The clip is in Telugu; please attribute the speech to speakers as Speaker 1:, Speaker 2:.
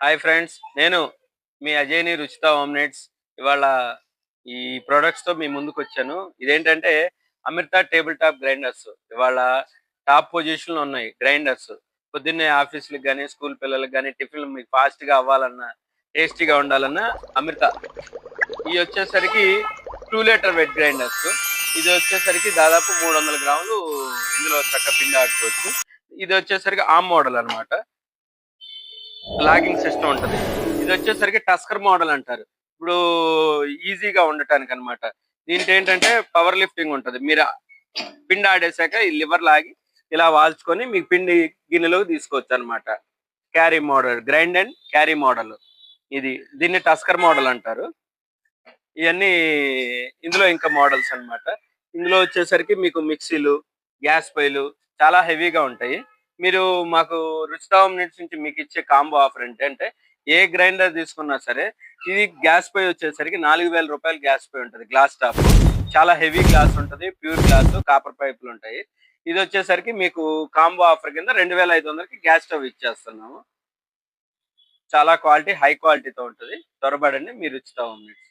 Speaker 1: హాయ్ ఫ్రెండ్స్, నేను మీ అజయ్‌ని రుచితా ఆమ్లెట్స్. ఇవాళ ఈ ప్రొడక్ట్స్‌తో మీ ముందుకొచ్చాను. ఇదేంటంటే అమృత టేబుల్ టాప్ గ్రైండర్స్. ఇవాళ టాప్ పొజిషన్‌లో ఉన్నాయి గ్రైండర్స్. పొద్దున్నే ఆఫీస్‌లకి గాని, స్కూల్ పిల్లలకి గాని టిఫిన్‌లు మీకు ఫాస్ట్‌గా అవ్వాలన్నా, టేస్టీగా ఉండాలన్నా అమృత. ఇయొచ్చేసరికి 2 లీటర్ వెట్ గ్రైండర్స్. ఇదొచ్చేసరికి దాదాపు 300 గ్రాములు ఇందులో చక్క పిండి ఆడుకోవచ్చు. ఇదొచ్చేసరికి ఆర్మ్ మోడల్ అన్నమాట. లాగింగ్ సిస్టమ్ ఉంటది. ఇదొచ్చేసరికి టస్కర్ మోడల్ అంటారు. ఇప్పుడు ఈజీగా ఉండటానికనమాట. దీంటేంటంటే పవర్ లిఫ్టింగ్ ఉంటది. పిండి ఆడేసాక ఈ లివర్ లాగి ఇలా వాల్చుకొని మీకు పిండి గిన్నెలోకి తీసుకోవచ్చనమాట. Carry model, grind and carry model. ఇది. దీన్ని టస్కర్ మోడల్ అంటారు. ఇయన్నీ ఇందులో ఇంకా మోడల్స్ అన్నమాట. ఇందులో వచ్చేసరికి మీకు మిక్సీలు, గ్యాస్ పొయ్యిలు చాలా హెవీగా ఉంటాయి. మీరు మాకు రుచితా యూనిట్స్ నుంచి మీకిచ్చే కాంబో ఆఫర్ ఏంటంటే, ఏ గ్రైండర్ తీసుకున్నా సరే, ఇది గ్యాస్ పొయ్యి వచ్చేసరికి రూ. 4000 గ్యాస్ పొయ్యి ఉంటది. Glass top. చాలా హెవీ గ్లాస్ ఉంటది. ప్యూర్ గ్లాసు, కాపర్ పైపులుంటాయి. ఇదొచ్చేసరికి మీకు కాంబో ఆఫర్ కింద 2500కి గ్యాస్ స్టవ్ ఇచ్చేస్తున్నాము. చాలా క్వాలిటీ, హై క్వాలిటీతో ఉంటది. త్వరపడండి, మీ రుచితా యూనిట్స్.